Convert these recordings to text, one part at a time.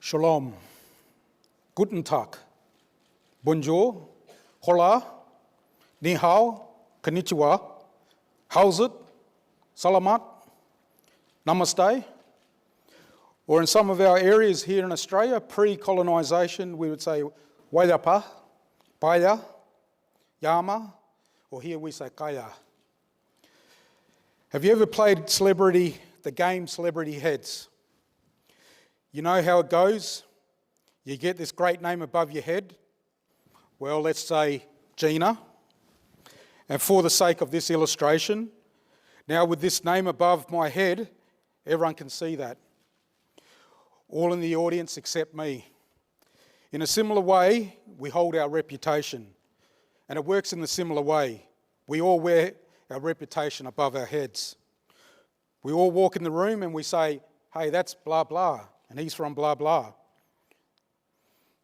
Shalom, Guten Tag, Bonjour, Hola, Ni Hao, Konnichiwa, How's it, Salamat, Namaste. Or in some of our areas here in Australia, pre-colonisation, we would say Wailapa, Paya, Yama, or here we say Kaya. Have you ever played the game Celebrity Heads? You know how it goes. You get this great name above your head. Well, let's say Gina. And for the sake of this illustration, now with this name above my head, everyone can see that. All in the audience except me. In a similar way, we hold our reputation. And it works in a similar way. We all wear our reputation above our heads. We all walk in the room and we say, hey, that's blah, blah. And he's from blah, blah.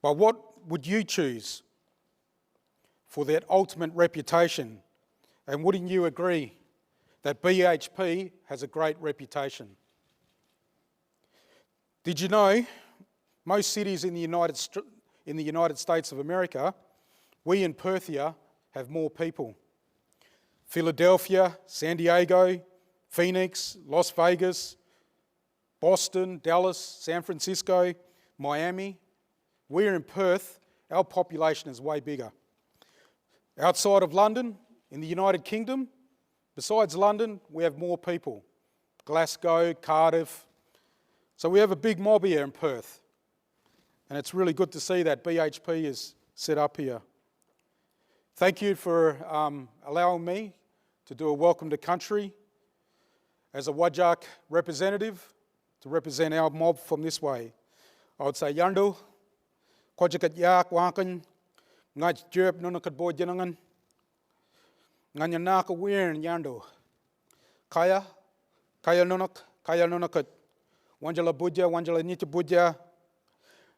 But what would you choose for that ultimate reputation? And wouldn't you agree that BHP has a great reputation? Did you know most cities in the United States of America, we in Perth here have more people? Philadelphia, San Diego, Phoenix, Las Vegas, Boston, Dallas, San Francisco, Miami. We're in Perth, our population is way bigger. Outside of London, in the United Kingdom, besides London, we have more people. Glasgow, Cardiff. So we have a big mob here in Perth. And it's really good to see that BHP is set up here. Thank you for allowing me to do a welcome to country as a Wajak representative, to represent our mob from this way. I would say, Yandu, Kwajakat Yak Wankan, Ngaj Jerp Nunakat Boy Jenangan, Nganyanaka Weirn Yandu, Kaya Nunakat, Wanjala Buja, Wanjala Nita Buja,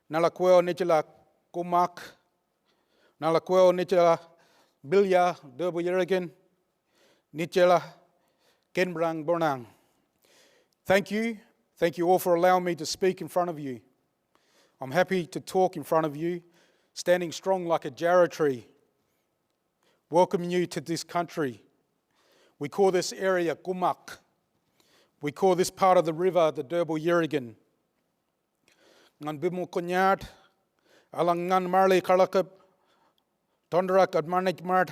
Nalakweo Nitila Kumak, Nalakweo Nitila Bilya, Durbu Yerigan, Nitila Kenbrang Bonang. Thank you all for allowing me to speak in front of you. I'm happy to talk in front of you, standing strong like a jarrah tree, welcoming you to this country. We call this area Kumak. We call this part of the river the Durbu Yerigan. Ngan bimu kunyat, alang ngan marli kalakap, tondarak admanik mart,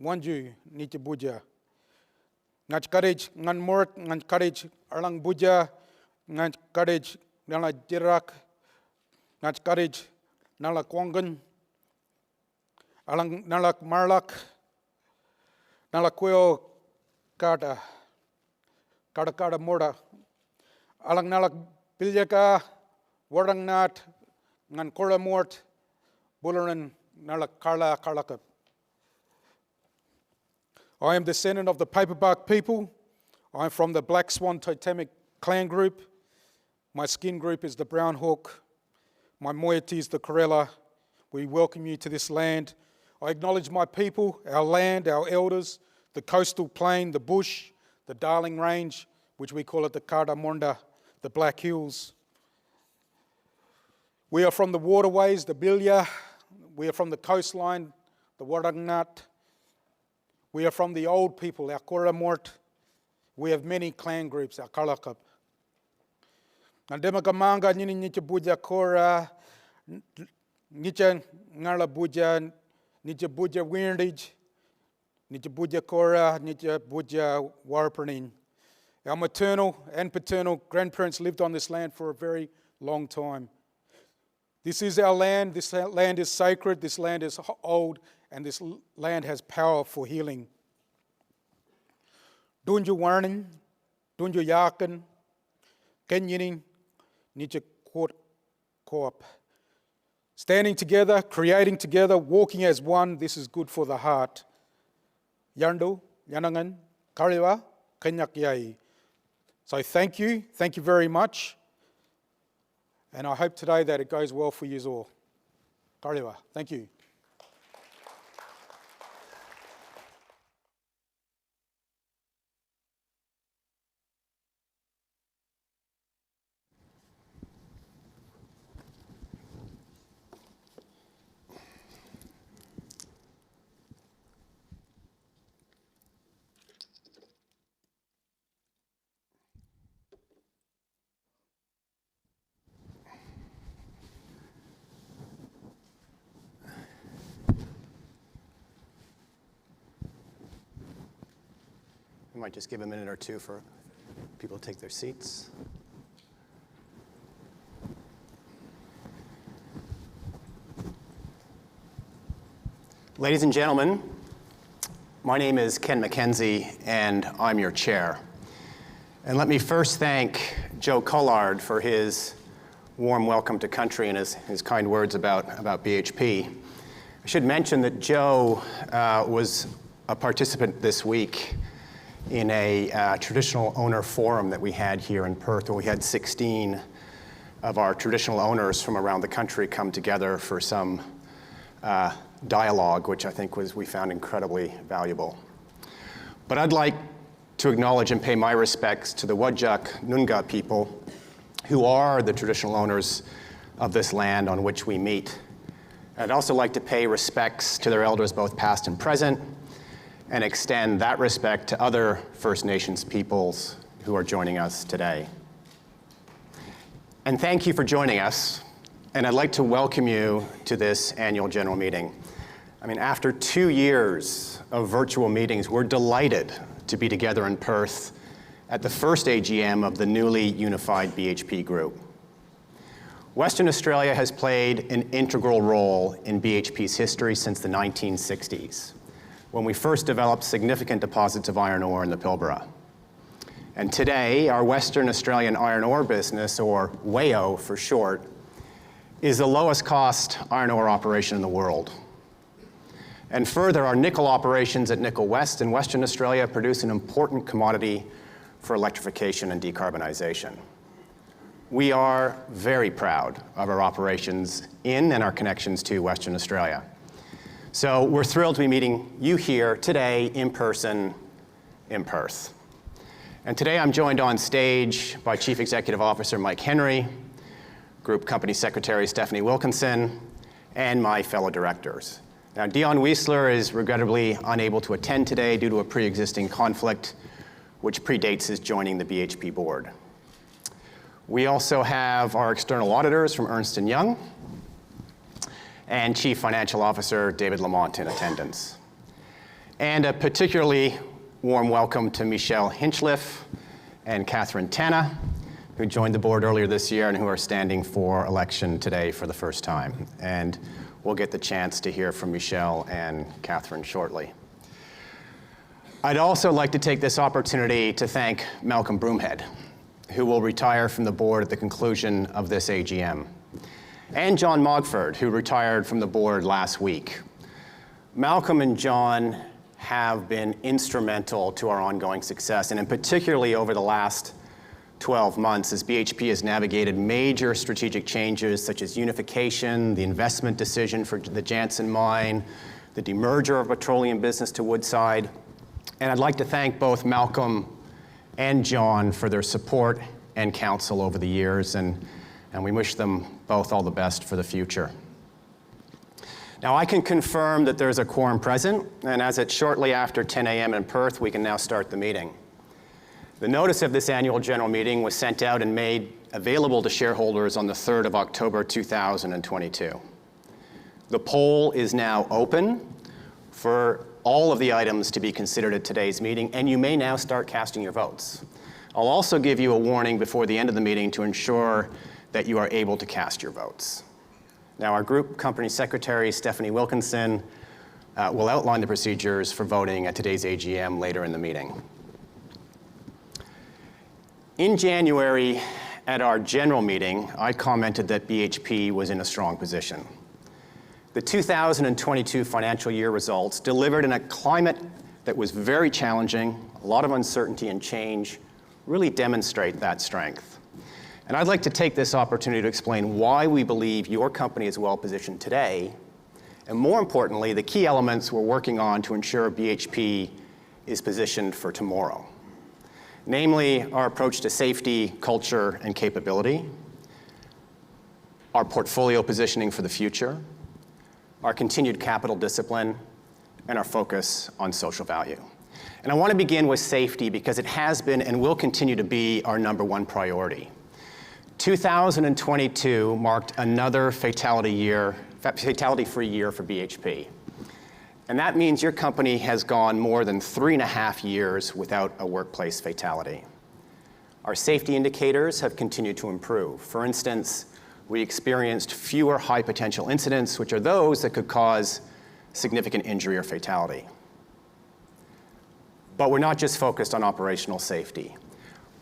wanju niti buja. Ngaj karij ngan mort, ngan karij alang buja, ngan karij nala jirak, ngan karij nala kwangan, alang nala marlak, nala kweo kada morda, alang nala biljaka, warang nat, ngan kora mort, bularan nala karla karlakap. I am descendant of the paperbark people. I am from the Black Swan Totemic clan group. My skin group is the brown hawk. My moiety is the Karela. We welcome you to this land. I acknowledge my people, our land, our elders, the coastal plain, the bush, the Darling Range, which we call it the Kardamonda, the Black Hills. We are from the waterways, the Bilya. We are from the coastline, the Warangnat. We are from the old people, our Koramort. We have many clan groups, our Kalakap. Nandema kamanga nini nicha buja kora, nicha ngala buja, nicha buja windage, nicha buja kora, nicha buja warpernin. Our maternal and paternal grandparents lived on this land for a very long time. This is our land. This land is sacred. This land is old. And this land has power for healing. Dunju warning, dunju yakin, kenyining, niche court co-op. Standing together, creating together, walking as one, this is good for the heart. Yandu, yanangan, kariwa, kenyak yai. So thank you very much. And I hope today that it goes well for you all. Kariwa, thank you. I might just give a minute or two for people to take their seats. Ladies and gentlemen, my name is Ken McKenzie, and I'm your chair. And let me first thank Joe Collard for his warm welcome to country and his kind words about BHP. I should mention that Joe was a participant this week in a traditional owner forum that we had here in Perth, where we had 16 of our traditional owners from around the country come together for some dialogue, which I think we found incredibly valuable. But I'd like to acknowledge and pay my respects to the Whadjuk Noongar people, who are the traditional owners of this land on which we meet. I'd also like to pay respects to their elders, both past and present, and extend that respect to other First Nations peoples who are joining us today. And thank you for joining us, and I'd like to welcome you to this annual general meeting. I mean, after 2 years of virtual meetings, we're delighted to be together in Perth at the first AGM of the newly unified BHP Group. Western Australia has played an integral role in BHP's history since the 1960s, when we first developed significant deposits of iron ore in the Pilbara. And today, our Western Australian iron ore business, or WAIO for short, is the lowest cost iron ore operation in the world. And further, our nickel operations at Nickel West in Western Australia produce an important commodity for electrification and decarbonization. We are very proud of our operations in and our connections to Western Australia. So we're thrilled to be meeting you here today in person in Perth. And today I'm joined on stage by Chief Executive Officer Mike Henry, Group Company Secretary Stephanie Wilkinson, and my fellow directors. Now, Dion Weisler is regrettably unable to attend today due to a pre-existing conflict which predates his joining the BHP board. We also have our external auditors from Ernst & Young and Chief Financial Officer David Lamont in attendance. And a particularly warm welcome to Michelle Hinchliffe and Catherine Tanna, who joined the board earlier this year and who are standing for election today for the first time. And we'll get the chance to hear from Michelle and Catherine shortly. I'd also like to take this opportunity to thank Malcolm Broomhead, who will retire from the board at the conclusion of this AGM, and John Mogford, who retired from the board last week. Malcolm and John have been instrumental to our ongoing success, and in particularly over the last 12 months as BHP has navigated major strategic changes such as unification, the investment decision for the Jansen mine, the demerger of petroleum business to Woodside. And I'd like to thank both Malcolm and John for their support and counsel over the years, and we wish them both all the best for the future. Now, I can confirm that there's a quorum present, and as it's shortly after 10 a.m. in Perth, we can now start the meeting. The notice of this annual general meeting was sent out and made available to shareholders on the 3rd of October 2022. The poll is now open for all of the items to be considered at today's meeting, and you may now start casting your votes. I'll also give you a warning before the end of the meeting to ensure that you are able to cast your votes. Now, our Group Company Secretary, Stephanie Wilkinson, will outline the procedures for voting at today's AGM later in the meeting. In January, at our general meeting, I commented that BHP was in a strong position. The 2022 financial year results, delivered in a climate that was very challenging, a lot of uncertainty and change, really demonstrate that strength. And I'd like to take this opportunity to explain why we believe your company is well positioned today, and more importantly, the key elements we're working on to ensure BHP is positioned for tomorrow. Namely, our approach to safety, culture, and capability, our portfolio positioning for the future, our continued capital discipline, and our focus on social value. And I want to begin with safety because it has been and will continue to be our #1 priority. 2022 marked another fatality-free year for BHP. And that means your company has gone more than 3.5 years without a workplace fatality. Our safety indicators have continued to improve. For instance, we experienced fewer high potential incidents, which are those that could cause significant injury or fatality. But we're not just focused on operational safety.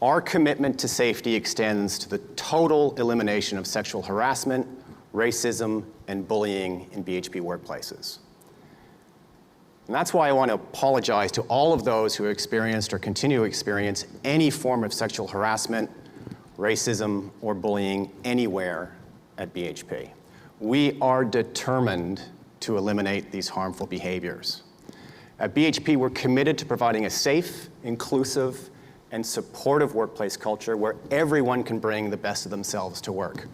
Our commitment to safety extends to the total elimination of sexual harassment, racism, and bullying in BHP workplaces. And that's why I want to apologize to all of those who have experienced or continue to experience any form of sexual harassment, racism, or bullying anywhere at BHP. We are determined to eliminate these harmful behaviors. At BHP, we're committed to providing a safe, inclusive, and supportive workplace culture where everyone can bring the best of themselves to work.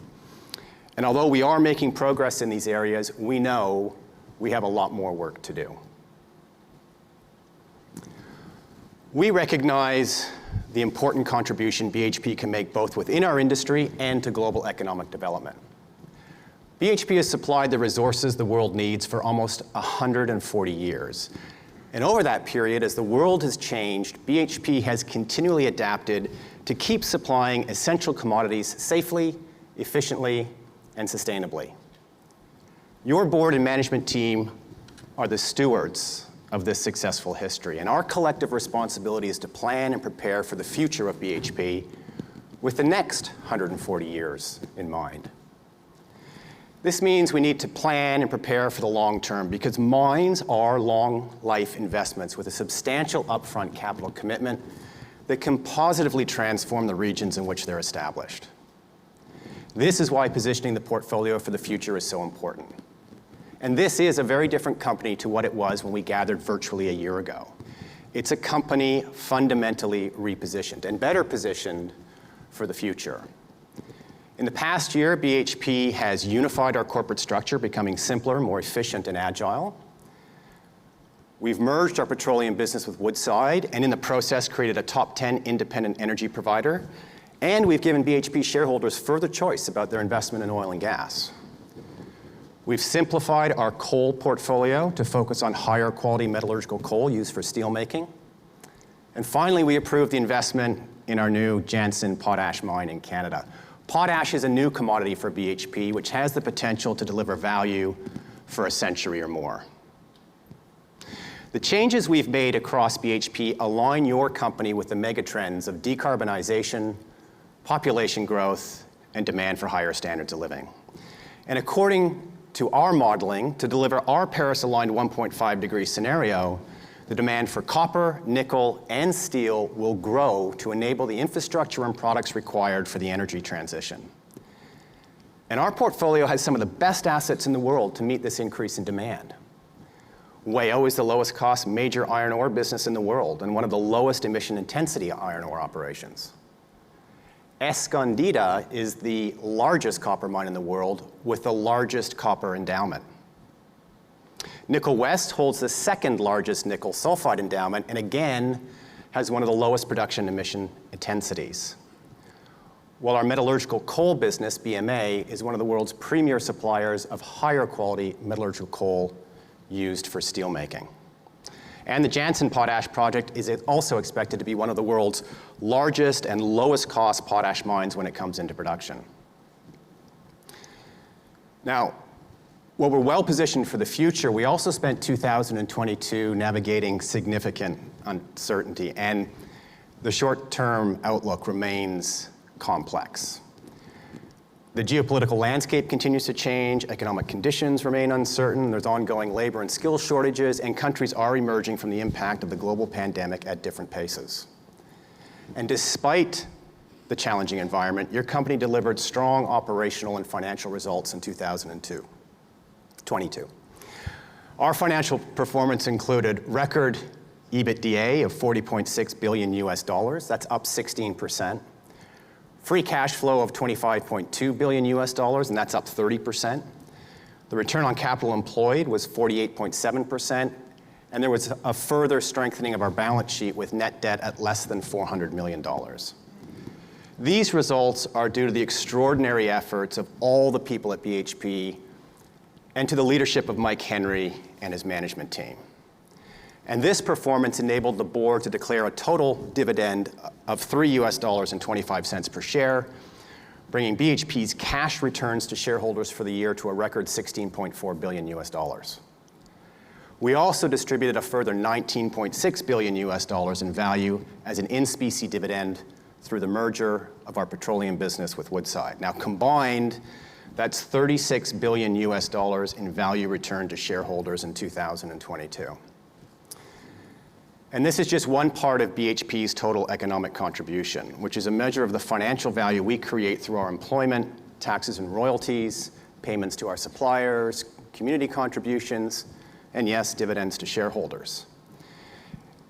And although we are making progress in these areas, we know we have a lot more work to do. We recognize the important contribution BHP can make both within our industry and to global economic development. BHP has supplied the resources the world needs for almost 140 years. And over that period, as the world has changed, BHP has continually adapted to keep supplying essential commodities safely, efficiently, and sustainably. Your board and management team are the stewards of this successful history, and our collective responsibility is to plan and prepare for the future of BHP with the next 140 years in mind. This means we need to plan and prepare for the long term because mines are long life investments with a substantial upfront capital commitment that can positively transform the regions in which they're established. This is why positioning the portfolio for the future is so important. And this is a very different company to what it was when we gathered virtually a year ago. It's a company fundamentally repositioned and better positioned for the future. In the past year, BHP has unified our corporate structure, becoming simpler, more efficient, and agile. We've merged our petroleum business with Woodside, and in the process created a top 10 independent energy provider. And we've given BHP shareholders further choice about their investment in oil and gas. We've simplified our coal portfolio to focus on higher quality metallurgical coal used for steelmaking. And finally, we approved the investment in our new Jansen potash mine in Canada. Potash is a new commodity for BHP, which has the potential to deliver value for a century or more. The changes we've made across BHP align your company with the megatrends of decarbonization, population growth, and demand for higher standards of living. And according to our modeling, to deliver our Paris-aligned 1.5-degree scenario, the demand for copper, nickel, and steel will grow to enable the infrastructure and products required for the energy transition. And our portfolio has some of the best assets in the world to meet this increase in demand. WAIO is the lowest cost major iron ore business in the world and one of the lowest emission intensity iron ore operations. Escondida is the largest copper mine in the world with the largest copper endowment. Nickel West holds the second largest nickel sulfide endowment and again has one of the lowest production emission intensities. While our metallurgical coal business, BMA, is one of the world's premier suppliers of higher quality metallurgical coal used for steelmaking. And the Jansen potash project is also expected to be one of the world's largest and lowest cost potash mines when it comes into production. Now, while we're well positioned for the future, we also spent 2022 navigating significant uncertainty, and the short-term outlook remains complex. The geopolitical landscape continues to change, economic conditions remain uncertain, there's ongoing labor and skill shortages, and countries are emerging from the impact of the global pandemic at different paces. And despite the challenging environment, your company delivered strong operational and financial results in 2022. Our financial performance included record EBITDA of $40.6 billion US, that's up 16%. Free cash flow of $25.2 billion US, and that's up 30%. The return on capital employed was 48.7%, and there was a further strengthening of our balance sheet with net debt at less than $400 million. These results are due to the extraordinary efforts of all the people at BHP and to the leadership of Mike Henry and his management team. And this performance enabled the board to declare a total dividend of $3.25 per share, bringing BHP's cash returns to shareholders for the year to a record $16.4 billion. We also distributed a further $19.6 billion in value as an in-specie dividend through the merger of our petroleum business with Woodside. Now combined, that's $36 billion in value returned to shareholders in 2022. And this is just one part of BHP's total economic contribution, which is a measure of the financial value we create through our employment, taxes and royalties, payments to our suppliers, community contributions, and yes, dividends to shareholders.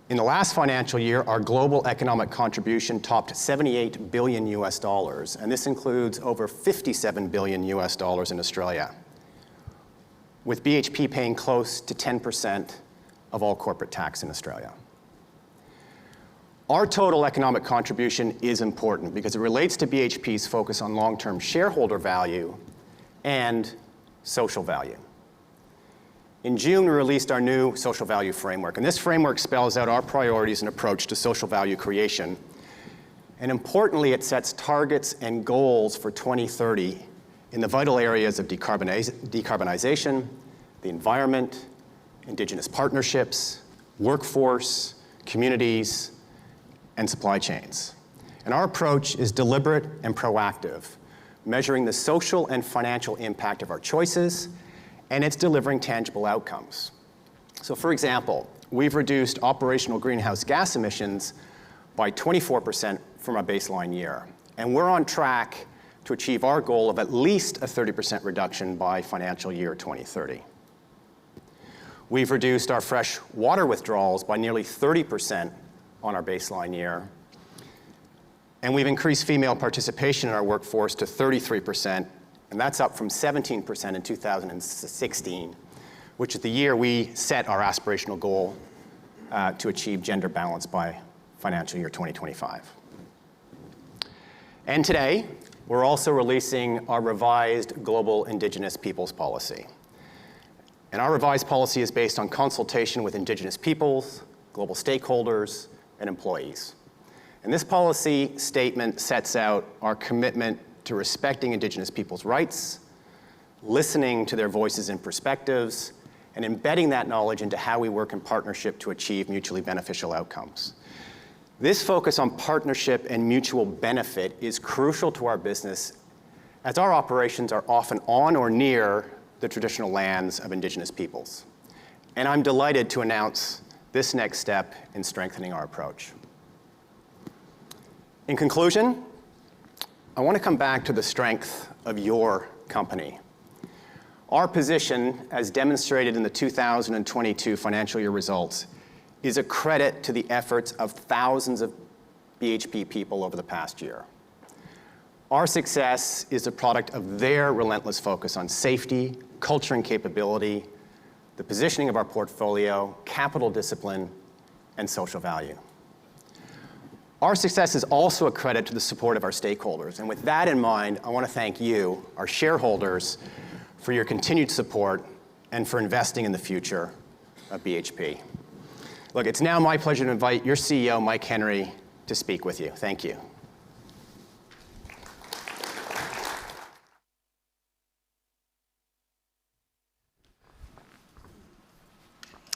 In the last financial year, our global economic contribution topped $78 billion, and this includes over $57 billion in Australia, with BHP paying close to 10% of all corporate tax in Australia. Our total economic contribution is important because it relates to BHP's focus on long-term shareholder value and social value. In June, we released our new social value framework, and this framework spells out our priorities and approach to social value creation. And importantly, it sets targets and goals for 2030 in the vital areas of decarbonization, the environment, Indigenous partnerships, workforce, communities, and supply chains. And our approach is deliberate and proactive, measuring the social and financial impact of our choices, and it's delivering tangible outcomes. So for example, we've reduced operational greenhouse gas emissions by 24% from our baseline year. And we're on track to achieve our goal of at least a 30% reduction by financial year 2030. We've reduced our fresh water withdrawals by nearly 30% on our baseline year. And we've increased female participation in our workforce to 33%, and that's up from 17% in 2016, which is the year we set our aspirational goal to achieve gender balance by financial year 2025. And today, we're also releasing our revised Global Indigenous Peoples Policy. And our revised policy is based on consultation with Indigenous peoples, global stakeholders, and employees. And this policy statement sets out our commitment to respecting Indigenous peoples' rights, listening to their voices and perspectives, and embedding that knowledge into how we work in partnership to achieve mutually beneficial outcomes. This focus on partnership and mutual benefit is crucial to our business, as our operations are often on or near the traditional lands of Indigenous peoples. And I'm delighted to announce this next step in strengthening our approach. In conclusion, I want to come back to the strength of your company. Our position, as demonstrated in the 2022 financial year results, is a credit to the efforts of thousands of BHP people over the past year. Our success is a product of their relentless focus on safety, culture and capability, the positioning of our portfolio, capital discipline, and social value. Our success is also a credit to the support of our stakeholders. And with that in mind, I want to thank you, our shareholders, for your continued support and for investing in the future of BHP. Look, it's now my pleasure to invite your CEO, Mike Henry, to speak with you. Thank you.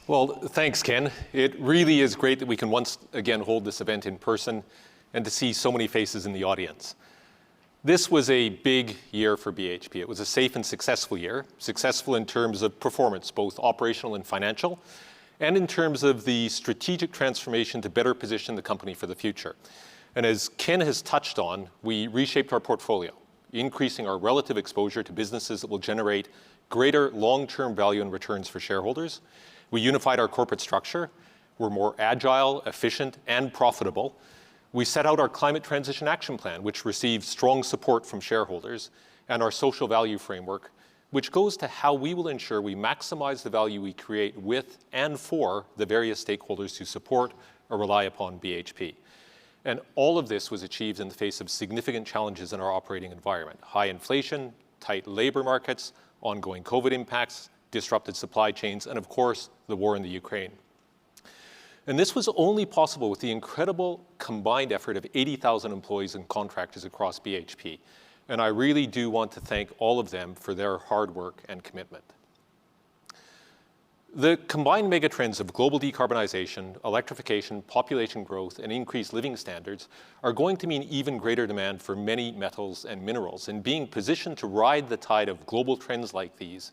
Well, thanks, Ken. It really is great that we can once again hold this event in person and to see so many faces in the audience. This was a big year for BHP. It was a safe and successful year, successful in terms of performance, both operational and financial, and in terms of the strategic transformation to better position the company for the future. And as Ken has touched on, we reshaped our portfolio, increasing our relative exposure to businesses that will generate greater long-term value and returns for shareholders. We unified our corporate structure. We're more agile, efficient, and profitable. We set out our Climate Transition Action Plan, which received strong support from shareholders, and our social value framework, which goes to how we will ensure we maximize the value we create with and for the various stakeholders who support or rely upon BHP. And all of this was achieved in the face of significant challenges in our operating environment: high inflation, tight labor markets, ongoing COVID impacts, disrupted supply chains, and of course, the war in the Ukraine. And this was only possible with the incredible combined effort of 80,000 employees and contractors across BHP. And I really do want to thank all of them for their hard work and commitment. The combined megatrends of global decarbonization, electrification, population growth, and increased living standards are going to mean even greater demand for many metals and minerals. And being positioned to ride the tide of global trends like these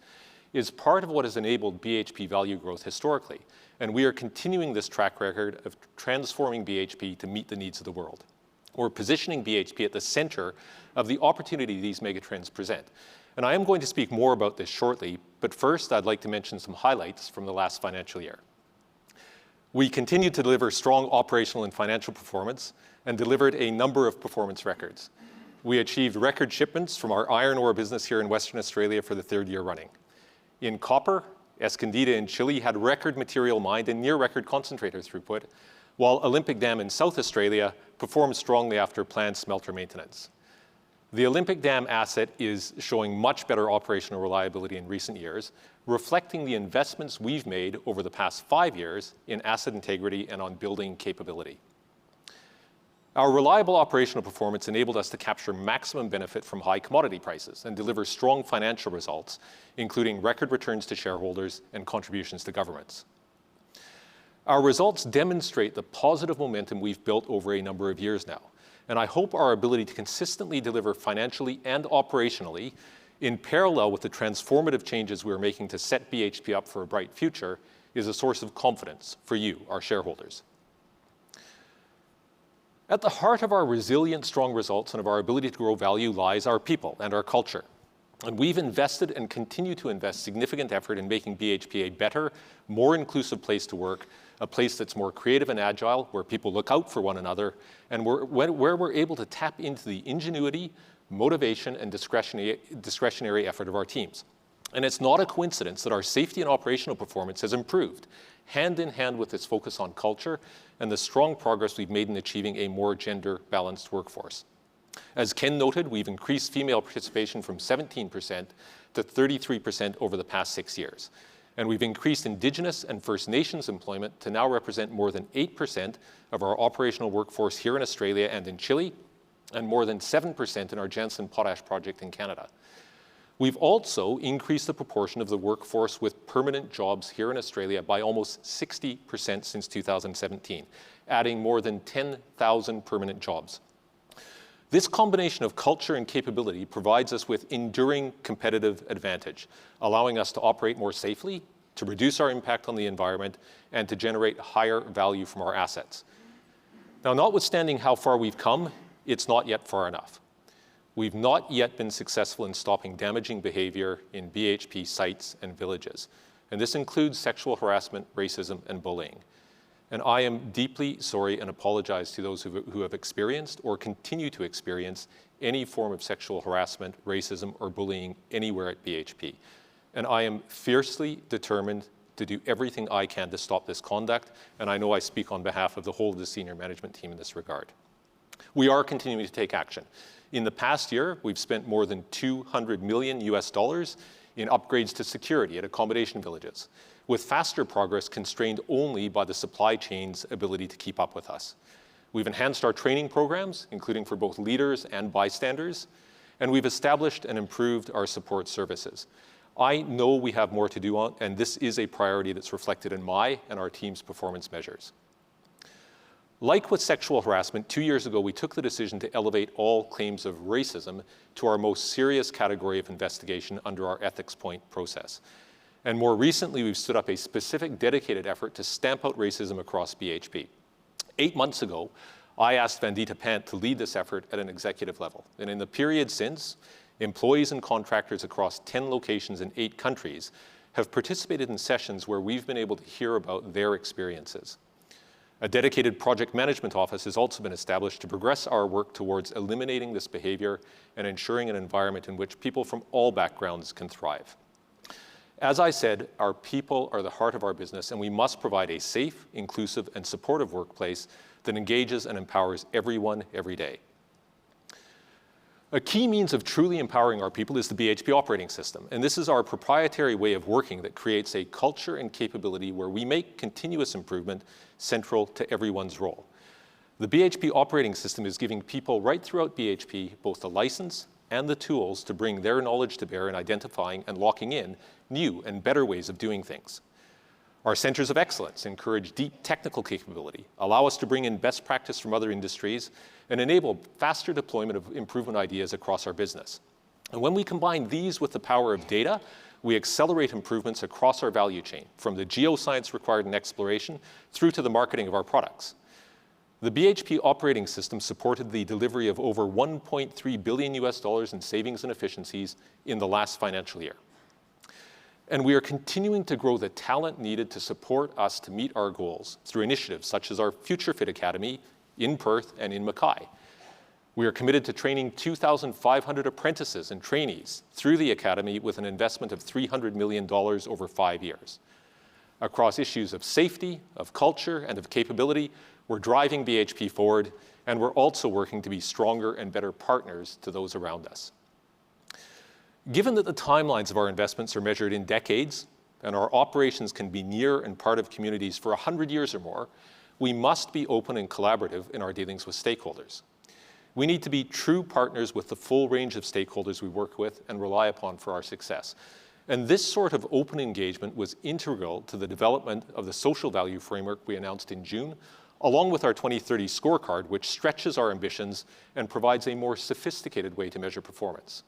is part of what has enabled BHP value growth historically. And we are continuing this track record of transforming BHP to meet the needs of the world. We're positioning BHP at the center of the opportunity these megatrends present. And I am going to speak more about this shortly, but first I'd like to mention some highlights from the last financial year. We continued to deliver strong operational and financial performance and delivered a number of performance records. We achieved record shipments from our iron ore business here in Western Australia for the third year running. In copper, Escondida in Chile had record material mined and near record concentrator throughput, while Olympic Dam in South Australia performed strongly after planned smelter maintenance. The Olympic Dam asset is showing much better operational reliability in recent years, reflecting the investments we've made over the past 5 years in asset integrity and on building capability. Our reliable operational performance enabled us to capture maximum benefit from high commodity prices and deliver strong financial results, including record returns to shareholders and contributions to governments. Our results demonstrate the positive momentum we've built over a number of years now, and I hope our ability to consistently deliver financially and operationally in parallel with the transformative changes we're making to set BHP up for a bright future is a source of confidence for you, our shareholders. At the heart of our resilient, strong results and of our ability to grow value lies our people and our culture. And we've invested and continue to invest significant effort in making BHP a better, more inclusive place to work, a place that's more creative and agile, where people look out for one another, and where we're able to tap into the ingenuity, motivation, and discretionary effort of our teams. And it's not a coincidence that our safety and operational performance has improved, hand in hand with this focus on culture and the strong progress we've made in achieving a more gender-balanced workforce. As Ken noted, we've increased female participation from 17% to 33% over the past 6 years. And we've increased Indigenous and First Nations employment to now represent more than 8% of our operational workforce here in Australia and in Chile, and more than 7% in our Jansen Potash project in Canada. We've also increased the proportion of the workforce with permanent jobs here in Australia by almost 60% since 2017, adding more than 10,000 permanent jobs. This combination of culture and capability provides us with enduring competitive advantage, allowing us to operate more safely, to reduce our impact on the environment, and to generate higher value from our assets. Now, notwithstanding how far we've come, it's not yet far enough. We've not yet been successful in stopping damaging behavior in BHP sites and villages. And this includes sexual harassment, racism, and bullying. And I am deeply sorry and apologize to those who have experienced or continue to experience any form of sexual harassment, racism, or bullying anywhere at BHP. And I am fiercely determined to do everything I can to stop this conduct, and I know I speak on behalf of the whole of the senior management team in this regard. We are continuing to take action. In the past year, we've spent more than $200 million in upgrades to security at accommodation villages, with faster progress constrained only by the supply chain's ability to keep up with us. We've enhanced our training programs, including for both leaders and bystanders, and we've established and improved our support services. I know we have more to do on, and this is a priority that's reflected in my and our team's performance measures. Like with sexual harassment, 2 years ago, we took the decision to elevate all claims of racism to our most serious category of investigation under our ethics point process. And more recently, we've stood up a specific dedicated effort to stamp out racism across BHP. 8 months ago, I asked Vandita Pant to lead this effort at an executive level. And in the period since, employees and contractors across 10 locations in 8 countries have participated in sessions where we've been able to hear about their experiences. A dedicated project management office has also been established to progress our work towards eliminating this behavior and ensuring an environment in which people from all backgrounds can thrive. As I said, our people are the heart of our business, and we must provide a safe, inclusive, and supportive workplace that engages and empowers everyone every day. A key means of truly empowering our people is the BHP operating system. And this is our proprietary way of working that creates a culture and capability where we make continuous improvement central to everyone's role. The BHP operating system is giving people right throughout BHP both the license and the tools to bring their knowledge to bear in identifying and locking in new and better ways of doing things. Our centers of excellence encourage deep technical capability, allow us to bring in best practice from other industries, and enable faster deployment of improvement ideas across our business. And when we combine these with the power of data, we accelerate improvements across our value chain, from the geoscience required in exploration through to the marketing of our products. The BHP operating system supported the delivery of over $1.3 billion in savings and efficiencies in the last financial year. And we are continuing to grow the talent needed to support us to meet our goals through initiatives such as our Future Fit Academy in Perth and in Mackay. We are committed to training 2,500 apprentices and trainees through the Academy with an investment of $300 million over 5 years. Across issues of safety, of culture, and of capability, we're driving BHP forward, and we're also working to be stronger and better partners to those around us. Given that the timelines of our investments are measured in decades, and our operations can be near and part of communities for 100 years or more, we must be open and collaborative in our dealings with stakeholders. We need to be true partners with the full range of stakeholders we work with and rely upon for our success. And this sort of open engagement was integral to the development of the social value framework we announced in June, along with our 2030 scorecard, which stretches our ambitions and provides a more sophisticated way to measure performance.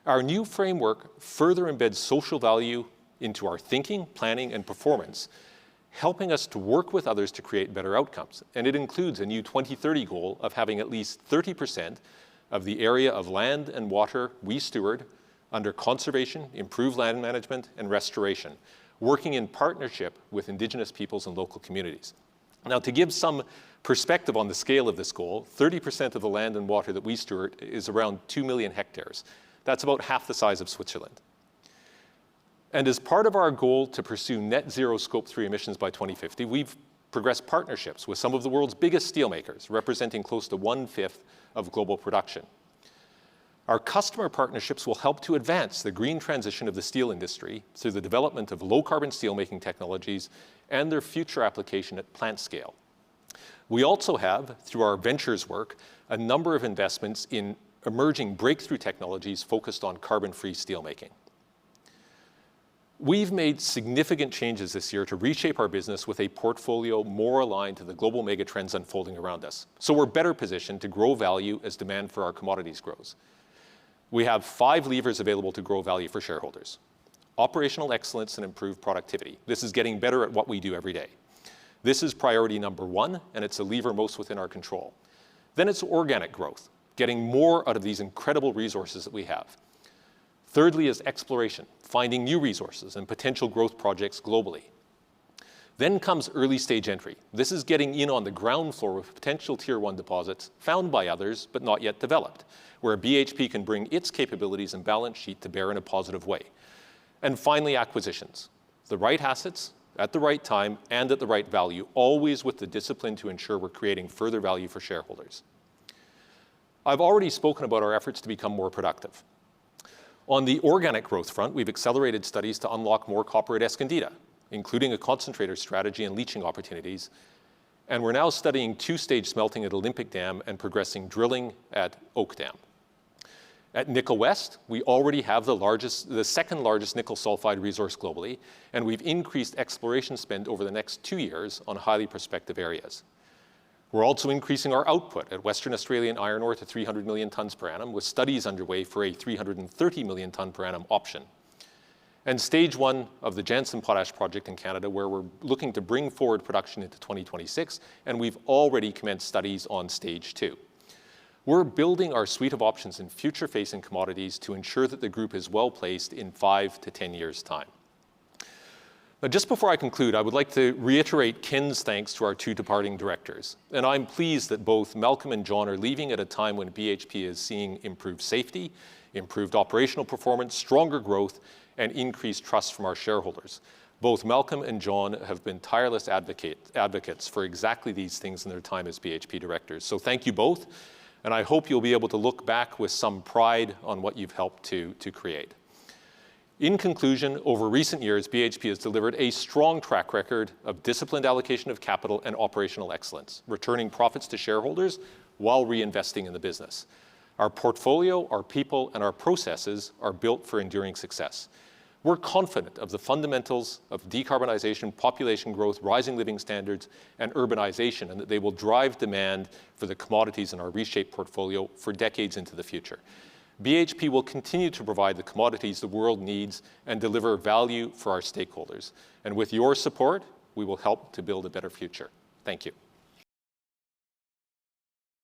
Our new framework further embeds social value into our thinking, planning, and performance, helping us to work with others to create better outcomes. And it includes a new 2030 goal of having at least 30% of the area of land and water we steward under conservation, improved land management, and restoration, working in partnership with Indigenous peoples and local communities. Now, to give some perspective on the scale of this goal, 30% of the land and water that we steward is around 2 million hectares. That's about half the size of Switzerland. And as part of our goal to pursue net zero Scope 3 emissions by 2050, we've progressed partnerships with some of the world's biggest steelmakers, representing close to 1/5 of global production. Our customer partnerships will help to advance the green transition of the steel industry through the development of low-carbon steelmaking technologies and their future application at plant scale. We also have, through our ventures work, a number of investments in emerging breakthrough technologies focused on carbon-free steelmaking. We've made significant changes this year to reshape our business with a portfolio more aligned to the global megatrends unfolding around us. So we're better positioned to grow value as demand for our commodities grows. We have 5 levers available to grow value for shareholders. Operational excellence and improved productivity. This is getting better at what we do every day. This is priority number 1, and it's a lever most within our control. Then it's organic growth, getting more out of these incredible resources that we have. Thirdly is exploration, finding new resources and potential growth projects globally. Then comes early stage entry. This is getting in on the ground floor of potential Tier 1 deposits found by others but not yet developed, where BHP can bring its capabilities and balance sheet to bear in a positive way. And finally, acquisitions. The right assets at the right time and at the right value, always with the discipline to ensure we're creating further value for shareholders. I've already spoken about our efforts to become more productive. On the organic growth front, we've accelerated studies to unlock more copper at Escondida, including a concentrator strategy and leaching opportunities. And we're now studying 2-stage smelting at Olympic Dam and progressing drilling at Oak Dam. At Nickel West, we already have the second largest nickel sulfide resource globally, and we've increased exploration spend over the next 2 years on highly prospective areas. We're also increasing our output at Western Australian iron ore to 300 million tons per annum, with studies underway for a 330 million ton per annum option. And stage 1 of the Jansen Potash project in Canada, where we're looking to bring forward production into 2026, and we've already commenced studies on stage 2. We're building our suite of options in future-facing commodities to ensure that the group is well-placed in 5 to 10 years' time. Now, just before I conclude, I would like to reiterate Ken's thanks to our 2 departing directors. And I'm pleased that both Malcolm and John are leaving at a time when BHP is seeing improved safety, improved operational performance, stronger growth, and increased trust from our shareholders. Both Malcolm and John have been tireless advocates for exactly these things in their time as BHP directors. So thank you both. and I hope you'll be able to look back with some pride on what you've helped to create. In conclusion, over recent years, BHP has delivered a strong track record of disciplined allocation of capital and operational excellence, returning profits to shareholders while reinvesting in the business. Our portfolio, our people, and our processes are built for enduring success. We're confident of the fundamentals of decarbonization, population growth, rising living standards, and urbanization, and that they will drive demand for the commodities in our reshaped portfolio for decades into the future. BHP will continue to provide the commodities the world needs and deliver value for our stakeholders. And with your support, we will help to build a better future. Thank you.